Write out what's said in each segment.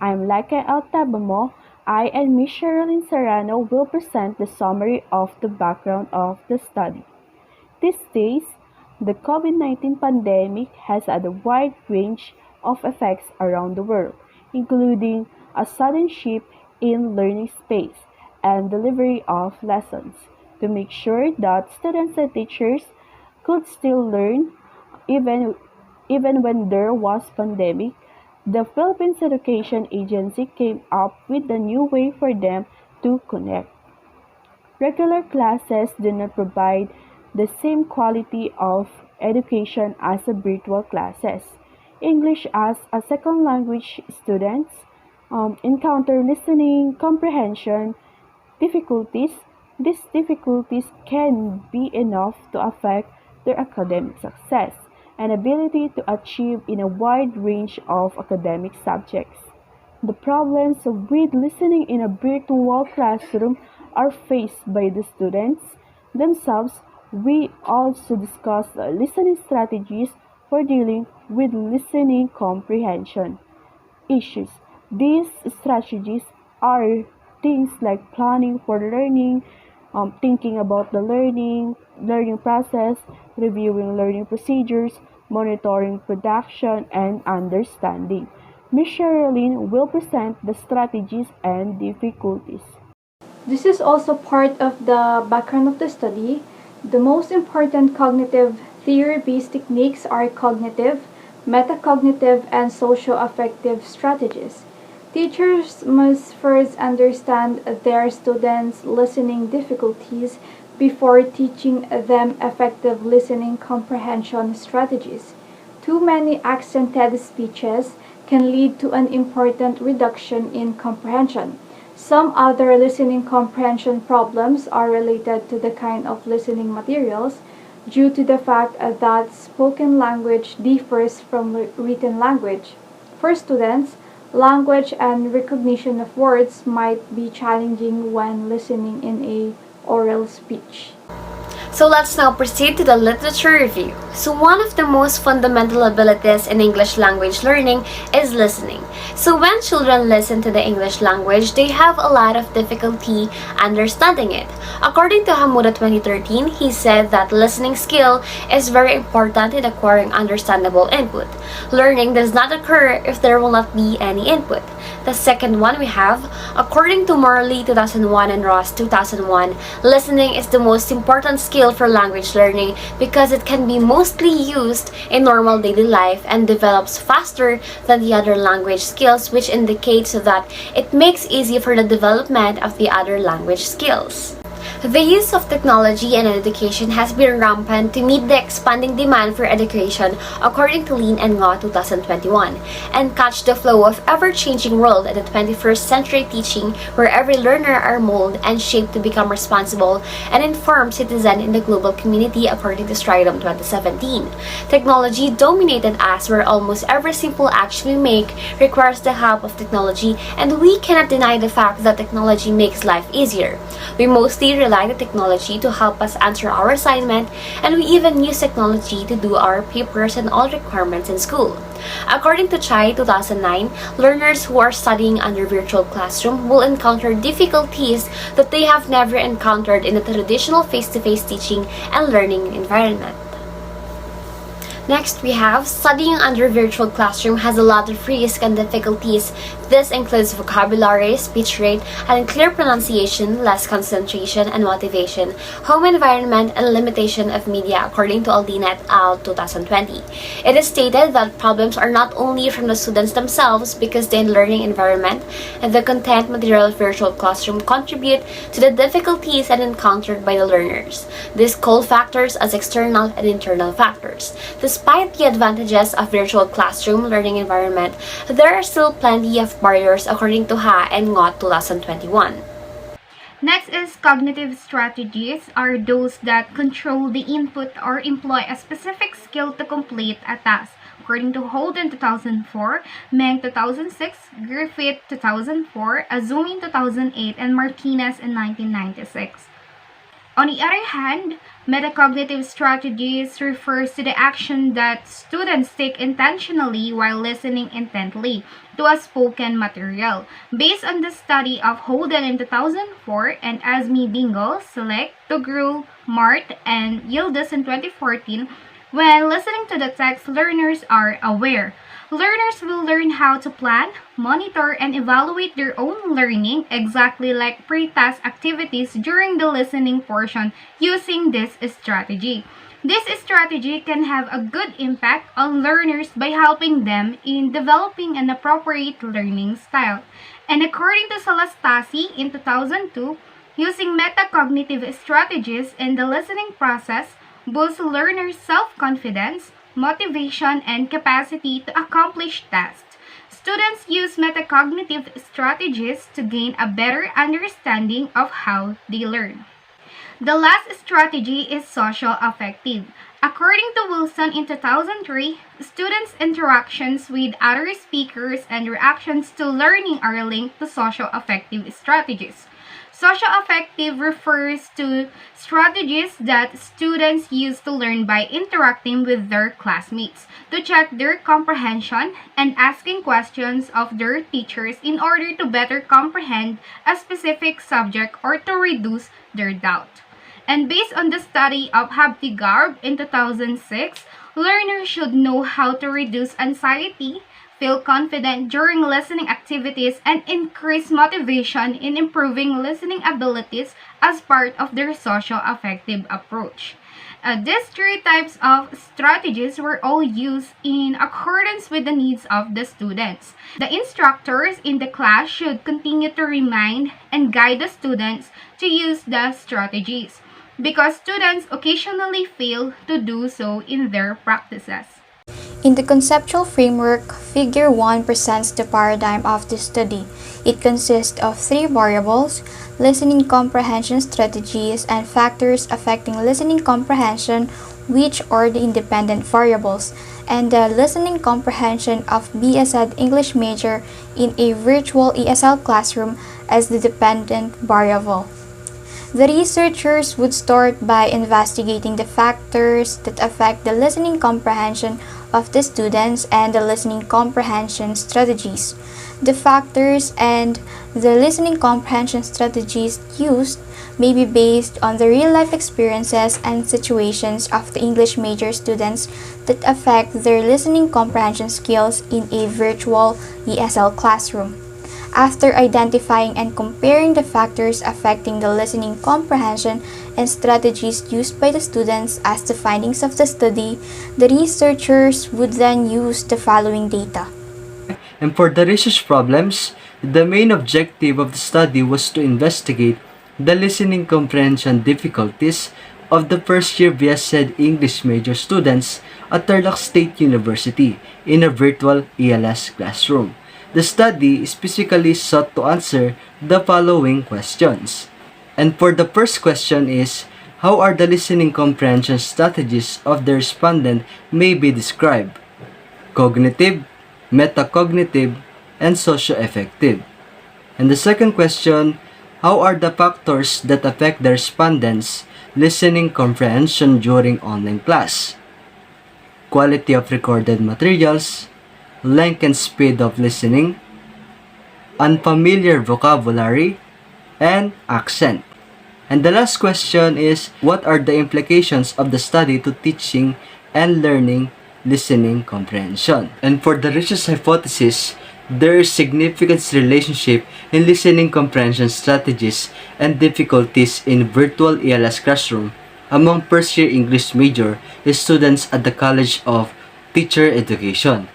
I'm Laika Altabamo. I and Ms. Sherilyn Serrano will present the summary of the background of the study. These days, the COVID-19 pandemic has had a wide range of effects around the world, including a sudden shift in learning space and delivery of lessons. To make sure that students and teachers could still learn even even when there was pandemic, the Philippines Education Agency came up with a new way for them to connect. Regular classes do not provide the same quality of education as the virtual classes. English as a second language students encounter listening comprehension difficulties. These difficulties can be enough to affect their academic success and ability to achieve in a wide range of academic subjects. The problems with listening in a virtual classroom are faced by the students themselves. We also discuss listening strategies for dealing with listening comprehension issues. These strategies are things like planning for learning, thinking about the learning process, reviewing learning procedures, monitoring production, and understanding. Ms. Sherilyn will present the strategies and difficulties. This is also part of the background of the study. The most important cognitive theory-based techniques are cognitive, metacognitive, and socio-affective strategies. Teachers must first understand their students' listening difficulties before teaching them effective listening comprehension strategies. Too many accented speeches can lead to an important reduction in comprehension. Some other listening comprehension problems are related to the kind of listening materials due to the fact that spoken language differs from written language. For students, language and recognition of words might be challenging when listening in a oral speech. So let's now proceed to the literature review. So one of the most fundamental abilities in English language learning is listening. So when children listen to the English language, they have a lot of difficulty understanding it. According to Hamuda 2013, he said that listening skill is very important in acquiring understandable input. Learning does not occur if there will not be any input. The second one we have, according to Morley 2001 and Ross 2001, listening is the most important skill for language learning because it can be mostly used in normal daily life and develops faster than the other language skills, which indicates that it makes easy for the development of the other language skills. The use of technology in education has been rampant to meet the expanding demand for education, according to Lean and Ngo 2021, and catch the flow of ever-changing world in the 21st century teaching where every learner are molded and shaped to become responsible and informed citizen in the global community, according to Stridom 2017. Technology dominated us where almost every simple action we make requires the help of technology, and we cannot deny the fact that technology makes life easier. We mostly rely on technology to help us answer our assignment, and we even use technology to do our papers and all requirements in school. According to Chai 2009, learners who are studying under virtual classroom will encounter difficulties that they have never encountered in a traditional face-to-face teaching and learning environment. Next, we have studying under virtual classroom has a lot of risks and difficulties. This includes vocabulary, speech rate, and clear pronunciation, less concentration and motivation, home environment, and limitation of media, according to Aldina et al. 2020. It is stated that problems are not only from the students themselves because the learning environment and the content material of virtual classroom contribute to the difficulties and encountered by the learners. These call factors as external and internal factors. Despite the advantages of virtual classroom learning environment, there are still plenty of barriers, according to Ha and Ngo 2021. Next is cognitive strategies are those that control the input or employ a specific skill to complete a task. According to Holden 2004, Meng 2006, Griffith 2004, Azumi 2008, and Martinez in 1996. On the other hand, Metacognitive strategies refers to the action that students take intentionally while listening intently to a spoken material. Based on the study of Holden in 2004 and Azmi Bingo, Select, Togrul, Mart, and Yildiz in 2014, when listening to the text, learners are aware. Learners will learn how to plan, monitor, and evaluate their own learning exactly like pre-task activities during the listening portion using this strategy. This strategy can have a good impact on learners by helping them in developing an appropriate learning style. And according to Salastasi in 2002, using metacognitive strategies in the listening process boosts learners' self-confidence, motivation, and capacity to accomplish tasks. Students use metacognitive strategies to gain a better understanding of how they learn. The last strategy is social affective. According to Wilson in 2003, students' interactions with other speakers and reactions to learning are linked to social affective strategies. Social affective refers to strategies that students use to learn by interacting with their classmates, to check their comprehension, and asking questions of their teachers in order to better comprehend a specific subject or to reduce their doubt. And based on the study of Habtigarb in 2006, learners should know how to reduce anxiety, feel confident during listening activities, and increase motivation in improving listening abilities as part of their social affective approach. These three types of strategies were all used in accordance with the needs of the students. The instructors in the class should continue to remind and guide the students to use the strategies because students occasionally fail to do so in their practices. In the conceptual framework, Figure 1 presents the paradigm of the study. It consists of three variables: listening comprehension strategies and factors affecting listening comprehension, which are the independent variables, and the listening comprehension of BSED English major in a virtual ESL classroom as the dependent variable. The researchers would start by investigating the factors that affect the listening comprehension of the students and the listening comprehension strategies. The factors and the listening comprehension strategies used may be based on the real-life experiences and situations of the English major students that affect their listening comprehension skills in a virtual ESL classroom. After identifying and comparing the factors affecting the listening comprehension and strategies used by the students as the findings of the study, the researchers would then use the following data. And for the research problems, the main objective of the study was to investigate the listening comprehension difficulties of the first-year BSED English major students at Tarlac State University in a virtual ELS classroom. The study specifically sought to answer the following questions. And for the first question is, how are the listening comprehension strategies of the respondent may be described? Cognitive, metacognitive, and socio-affective. And the second question, how are the factors that affect the respondents' listening comprehension during online class? Quality of recorded materials, length and speed of listening, unfamiliar vocabulary, and accent. And the last question is, what are the implications of the study to teaching and learning listening comprehension? And for the research hypothesis, there is significant relationship in listening comprehension strategies and difficulties in virtual ELS classroom among first-year English major students at the College of Teacher Education.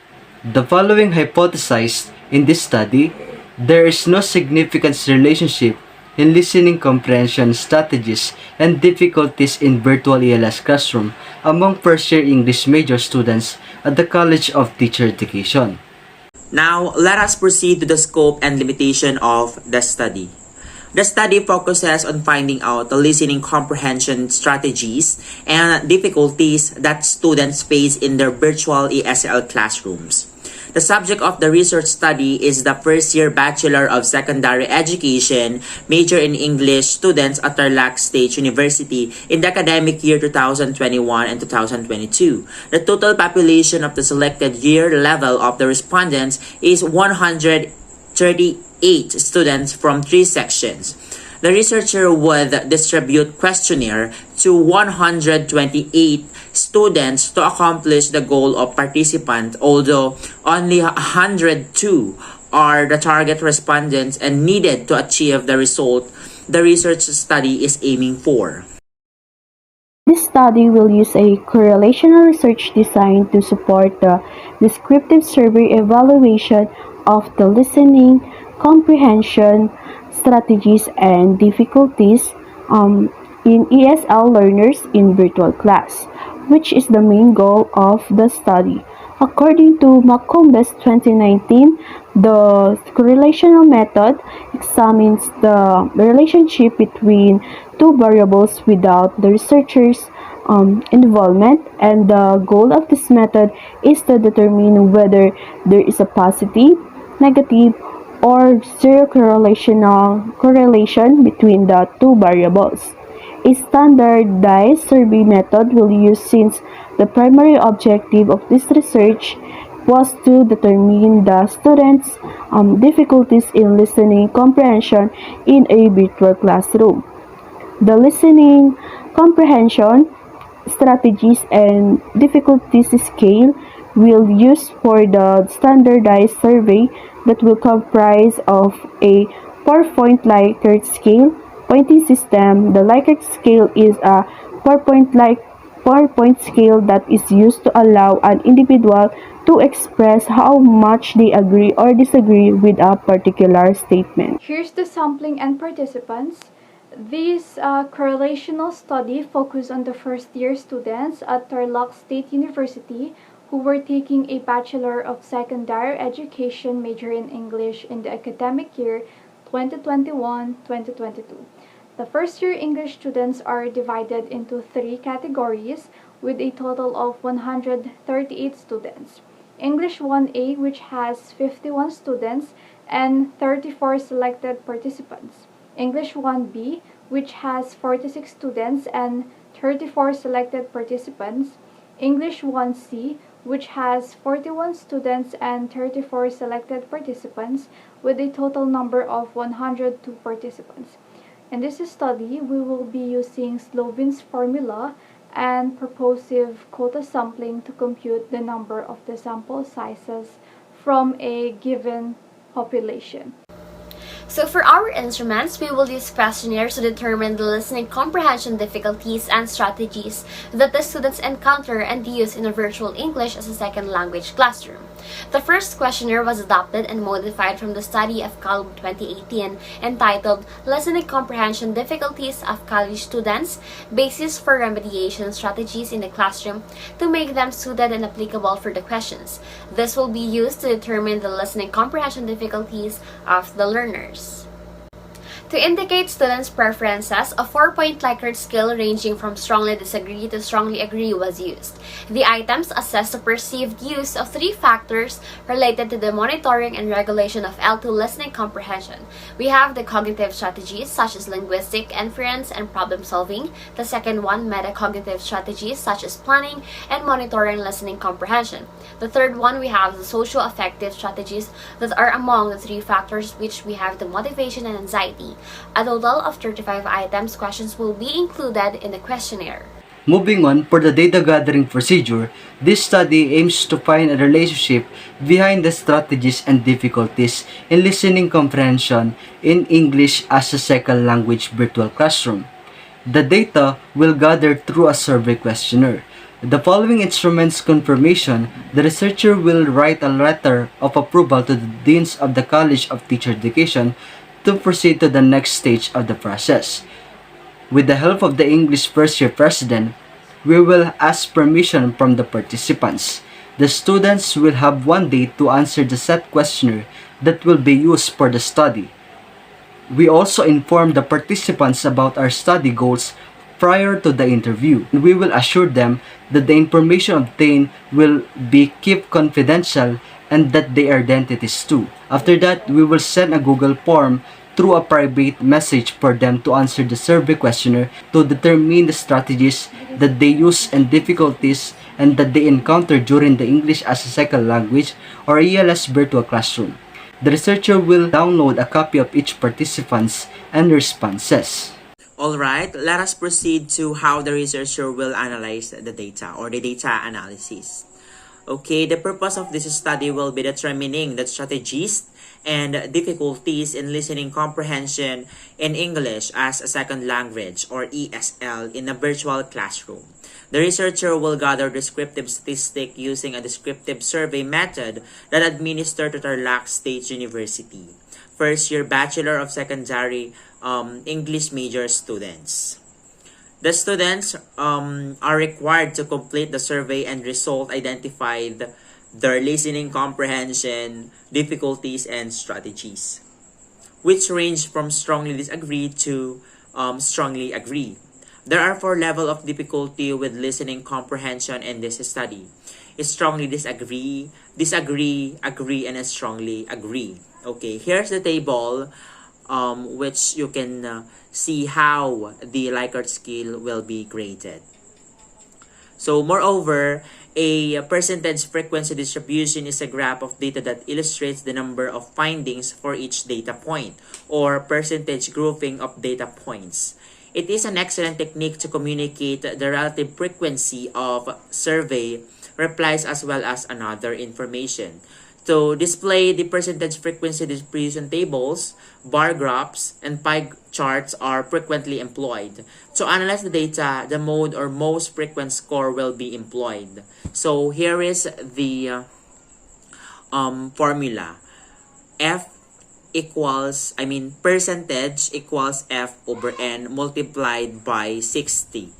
The following hypothesized in this study, there is no significant relationship in listening comprehension strategies and difficulties in virtual ELS classroom among first-year English major students at the College of Teacher Education. Now, let us proceed to the scope and limitation of the study. The study focuses on finding out the listening comprehension strategies and difficulties that students face in their virtual ESL classrooms. The subject of the research study is the first-year Bachelor of Secondary Education major in English students at Tarlac State University in the academic year 2021 and 2022. The total population of the selected year level of the respondents is 138 students from 3 sections. The researcher would distribute questionnaire to 128 students to accomplish the goal of participant, although only 102 are the target respondents and needed to achieve the result the research study is aiming for. This study will use a correlational research design to support the descriptive survey evaluation of the listening comprehension strategies and difficulties in ESL learners in virtual class, which is the main goal of the study. According to Macombes 2019, the correlational method examines the relationship between two variables without the researcher's involvement, and the goal of this method is to determine whether there is a positive, negative, or zero correlation between the two variables. A standardized survey method will use since the primary objective of this research was to determine the students' difficulties in listening comprehension in a virtual classroom. The listening comprehension strategies and difficulties scale will use for the standardized survey that will comprise of a 4-point Likert scale pointing system. The Likert scale is a 4-point scale that is used to allow an individual to express how much they agree or disagree with a particular statement. Here's the sampling and participants. This correlational study focused on the first-year students at Tarlac State University who were taking a Bachelor of Secondary Education major in English in the academic year 2021-2022. The first-year English students are divided into 3 categories with a total of 138 students. English 1A, which has 51 students and 34 selected participants. English 1B, which has 46 students and 34 selected participants. English 1C, which has 41 students and 34 selected participants with a total number of 102 participants. In this study, we will be using Slovin's formula and purposive quota sampling to compute the number of the sample sizes from a given population. So for our instruments, we will use questionnaires to determine the listening comprehension difficulties and strategies that the students encounter and use in a virtual English as a second language classroom. The first questionnaire was adopted and modified from the study of CALB 2018 entitled Listening Comprehension Difficulties of College Students, Basis for Remediation Strategies in the Classroom to make them suited and applicable for the questions. This will be used to determine the listening comprehension difficulties of the learners. To indicate students' preferences, a 4-point Likert scale ranging from strongly disagree to strongly agree was used. The items assess the perceived use of 3 factors related to the monitoring and regulation of L2 listening comprehension. We have the cognitive strategies such as linguistic inference and problem solving. The second one, metacognitive strategies such as planning and monitoring listening comprehension. The third one, we have the socio-affective strategies that are among the 3 factors, which we have the motivation and anxiety. A total of 35 items questions will be included in the questionnaire. Moving on, for the data gathering procedure, this study aims to find a relationship behind the strategies and difficulties in listening comprehension in English as a second language virtual classroom. The data will gather through a survey questionnaire. The following instruments confirmation, the researcher will write a letter of approval to the Deans of the College of Teacher Education to proceed to the next stage of the process. With the help of the English first year president, we will ask permission from the participants. The students will have 1 day to answer the set questionnaire that will be used for the study. We also inform the participants about our study goals prior to the interview. We will assure them that the information obtained will be kept confidential and that their identities too. After that, we will send a Google form through a private message for them to answer the survey questionnaire to determine the strategies that they use and difficulties and that they encounter during the English as a second language or ELS virtual classroom. The researcher will download a copy of each participant's and responses. Alright, let us proceed to how the researcher will analyze the data or the data analysis. Okay, the purpose of this study will be determining the strategies and difficulties in listening comprehension in English as a second language or ESL in a virtual classroom. The researcher will gather descriptive statistics using a descriptive survey method that administered to Tarlac State University. First-year Bachelor of Secondary English major students. The students are required to complete the survey and result identified their listening comprehension, difficulties, and strategies, which range from strongly disagree to strongly agree. There are 4 levels of difficulty with listening comprehension in this study. Strongly disagree, disagree, agree, and strongly agree. Okay, here's the table which you can see how the Likert scale will be graded. So moreover, a percentage frequency distribution is a graph of data that illustrates the number of findings for each data point or percentage grouping of data points. It is an excellent technique to communicate the relative frequency of survey replies as well as another information. To display the percentage frequency distribution tables, bar graphs, and pie charts are frequently employed. To analyze the data, the mode or most frequent score will be employed. So here is the formula. Percentage equals F over N multiplied by 60.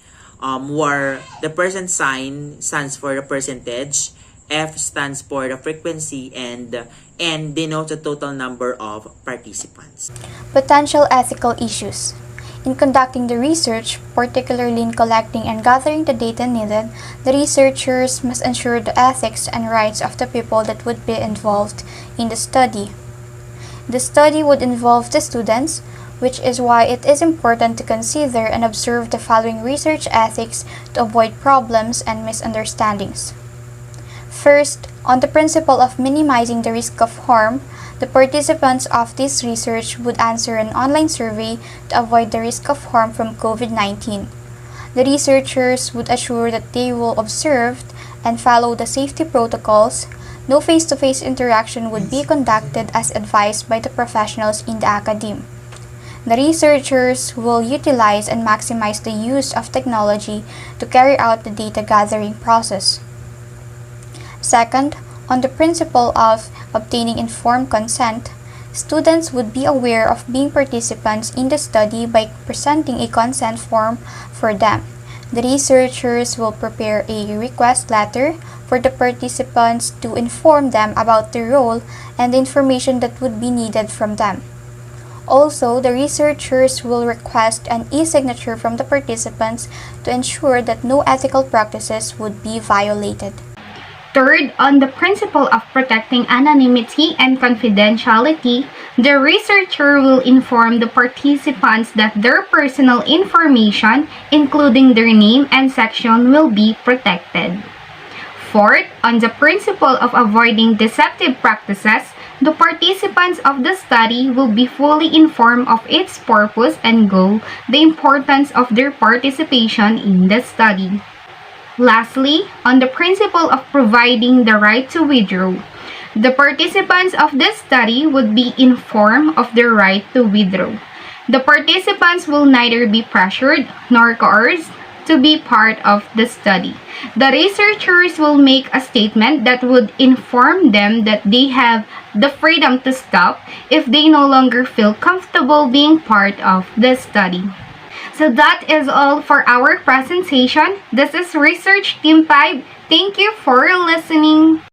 Where the percent sign stands for the percentage, F stands for the frequency, and N denotes the total number of participants. Potential ethical issues. In conducting the research, particularly in collecting and gathering the data needed, the researchers must ensure the ethics and rights of the people that would be involved in the study. The study would involve the students, which is why it is important to consider and observe the following research ethics to avoid problems and misunderstandings. First, on the principle of minimizing the risk of harm, the participants of this research would answer an online survey to avoid the risk of harm from COVID-19. The researchers would assure that they will observe and follow the safety protocols. No face-to-face interaction would be conducted as advised by the professionals in the academe. The researchers will utilize and maximize the use of technology to carry out the data gathering process. Second, on the principle of obtaining informed consent, students would be aware of being participants in the study by presenting a consent form for them. The researchers will prepare a request letter for the participants to inform them about their role and the information that would be needed from them. Also, the researchers will request an e-signature from the participants to ensure that no ethical practices would be violated. Third, on the principle of protecting anonymity and confidentiality, the researcher will inform the participants that their personal information, including their name and section, will be protected. Fourth, on the principle of avoiding deceptive practices, the participants of the study will be fully informed of its purpose and goal, the importance of their participation in the study. Lastly, on the principle of providing the right to withdraw, the participants of this study would be informed of their right to withdraw. The participants will neither be pressured nor coerced to be part of the study. The researchers will make a statement that would inform them that they have the freedom to stop if they no longer feel comfortable being part of the study. So that is all for our presentation. This is Research Team 5. Thank you for listening.